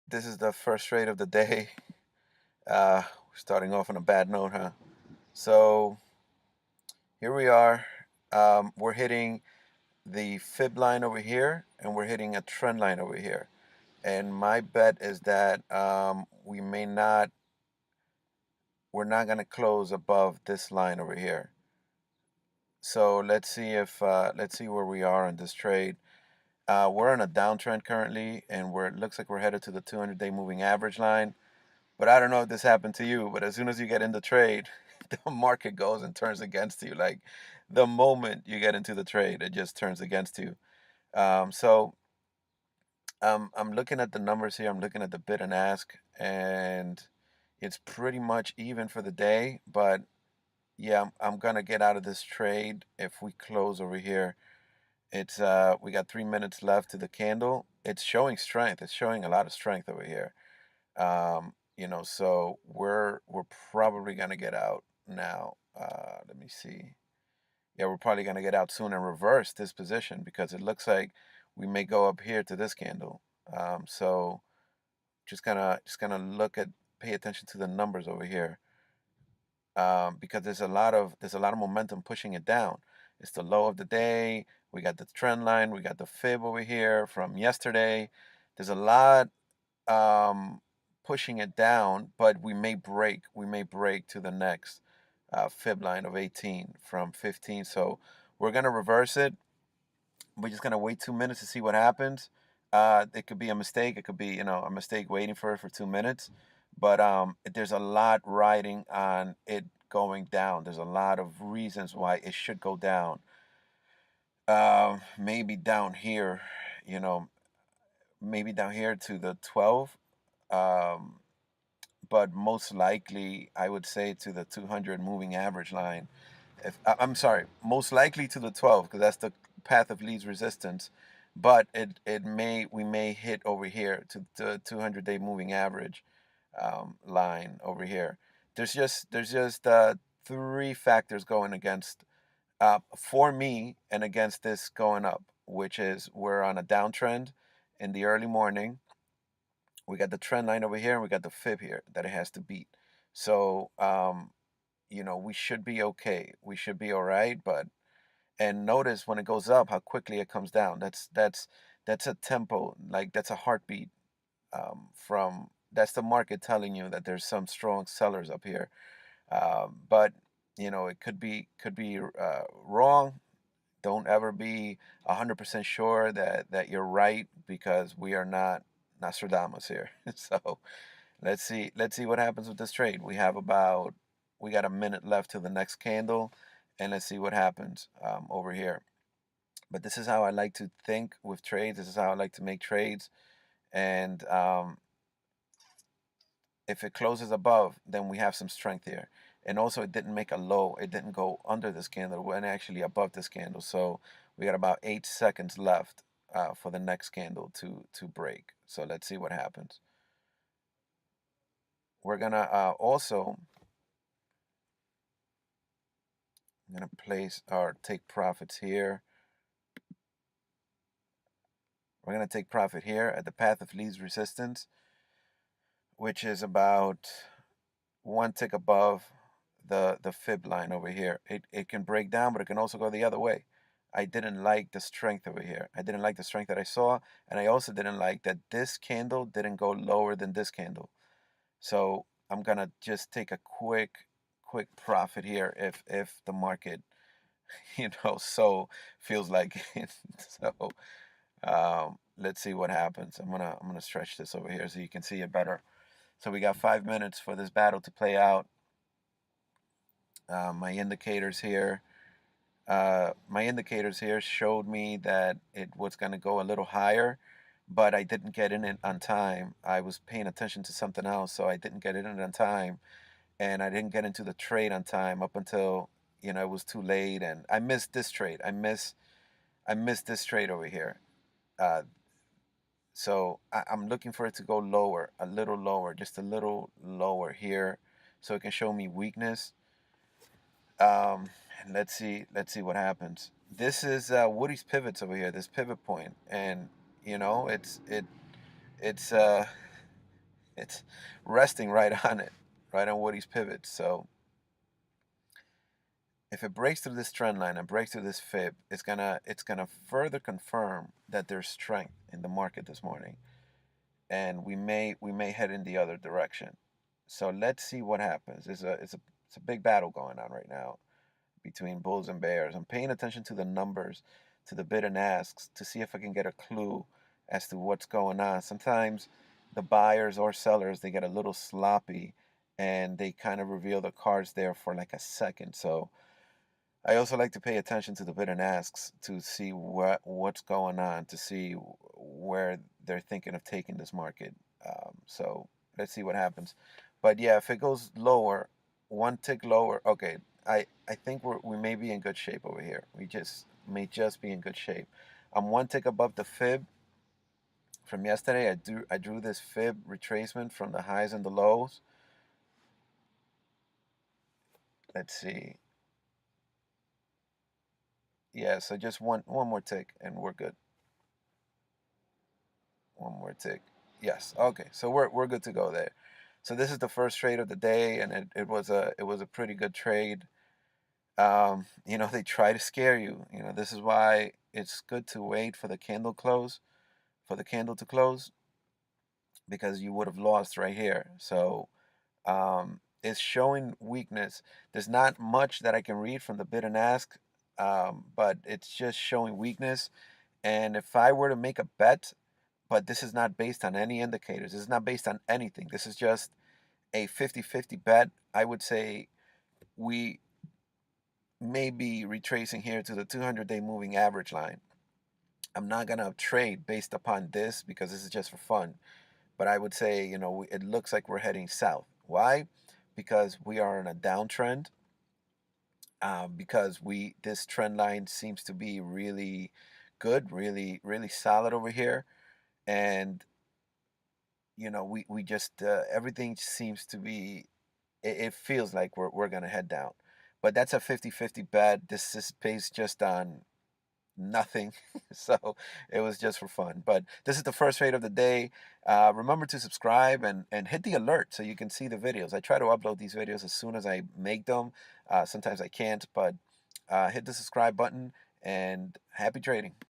This is the first trade of the day. Starting off on a bad note, huh? So here we are. We're hitting the fib line over here, and we're hitting a trend line over here. And my bet is that we're not gonna close above this line over here. So let's see where we are on this trade. We're on a downtrend currently, and it looks like we're headed to the 200-day moving average line. But I don't know if this happened to you, but as soon as you get into trade, the market goes and turns against you. Like the moment you get into the trade, it just turns against you. So I'm looking at the numbers here. I'm looking at the bid and ask, and it's pretty much even for the day. But yeah, I'm gonna get out of this trade if we close over here. It's we got 3 minutes left to the candle. It's showing strength. It's showing a lot of strength over here. So we're probably gonna get out now. Let me see. Yeah, we're probably gonna get out soon and reverse this position because it looks like we may go up here to this candle. So just gonna pay attention to the numbers over here, because there's a lot of momentum pushing it down. It's the low of the day. We got the trend line. We got the fib over here from yesterday. There's a lot um, pushing it down, but we may break to the next fib line of 18 from 15. So we're gonna reverse it. We're just gonna wait 2 minutes to see what happens. It could be a mistake. It could be a mistake waiting for it for 2 minutes. But there's a lot riding on it going down. There's a lot of reasons why it should go down. Maybe down here, you know, maybe down here to the 12. Um, but most likely I would say to the 200 moving average line. I'm sorry, most likely to the 12 because that's the path of least resistance. But we may hit over here to the 200-day moving average line over here. There's just three factors going against for me and against this going up, which is we're on a downtrend in the early morning. We got the trend line over here, and we got the fib here that it has to beat. So, we should be okay. We should be all right. And notice when it goes up, how quickly it comes down. That's a tempo, like that's a heartbeat. That's the market telling you that there's some strong sellers up here. But it could be wrong. Don't ever be 100% sure that you're right because we are not Nostradamus here. So let's see what happens with this trade. We got a minute left to the next candle, and let's see what happens over here. But this is how I like to think with trades. This is how I like to make trades. And if it closes above, then we have some strength here. And also, it didn't make a low. It didn't go under this candle. It went actually above this candle. So we got about 8 seconds left for the next candle to break. So let's see what happens. We're gonna also I'm gonna place or take profits here. We're gonna take profit here at the path of least resistance, which is about one tick above the fib line over here. It can break down, but it can also go the other way. I didn't like the strength over here. I didn't like the strength that I saw, and I also didn't like that this candle didn't go lower than this candle. So I'm gonna just take a quick profit here if the market, so feels like it. So let's see what happens. I'm gonna stretch this over here so you can see it better. So we got 5 minutes for this battle to play out. My indicators here. My indicators here showed me that it was going to go a little higher, but I didn't get in it on time. I was paying attention to something else, so I didn't get in it on time, and I didn't get into the trade on time up until it was too late, and I missed this trade. I missed this trade over here. Uh, so I'm looking for it to go lower, a little lower, just a little lower here, so it can show me weakness. And let's see what happens. This is Woody's pivots over here, this pivot point, and it's It's resting right on it, right on Woody's pivot. So if it breaks through this trend line and breaks through this fib, it's gonna further confirm that there's strength in the market this morning, and we may head in the other direction. So let's see what happens. It's a big battle going on right now between bulls and bears. I'm paying attention to the numbers, to the bid and asks, to see if I can get a clue as to what's going on. Sometimes the buyers or sellers, they get a little sloppy and they kind of reveal the cards there for like a second. So I also like to pay attention to the bid and asks to see what's going on, to see where they're thinking of taking this market. So let's see what happens. But yeah, if it goes lower, one tick lower, okay. I think we may be in good shape over here. We just may just be in good shape. I'm one tick above the fib from yesterday. I drew this fib retracement from the highs and the lows. Let's see. Yeah, so just one more tick and we're good. One more tick. Yes. Okay. So we're good to go there. So this is the first trade of the day, and it was a pretty good trade. They try to scare you. This is why it's good to wait for the candle close, for the candle to close, because you would have lost right here. So it's showing weakness. There's not much that I can read from the bid and ask, but it's just showing weakness. And if I were to make a bet, but this is not based on any indicators. This is not based on anything. This is just a 50-50 bet. I would say we may be retracing here to the 200-day moving average line. I'm not going to trade based upon this because this is just for fun. But I would say, it looks like we're heading south. Why? Because we are in a downtrend. Because this trend line seems to be really good, really, really solid over here. And we just everything seems to be, it feels like we're gonna head down, but that's a 50-50 bet. This is based just on nothing. So it was just for fun, but this is the first trade of the day. Remember to subscribe and hit the alert so you can see the videos. I try to upload these videos as soon as I make them. Sometimes I can't, but hit the subscribe button and happy trading.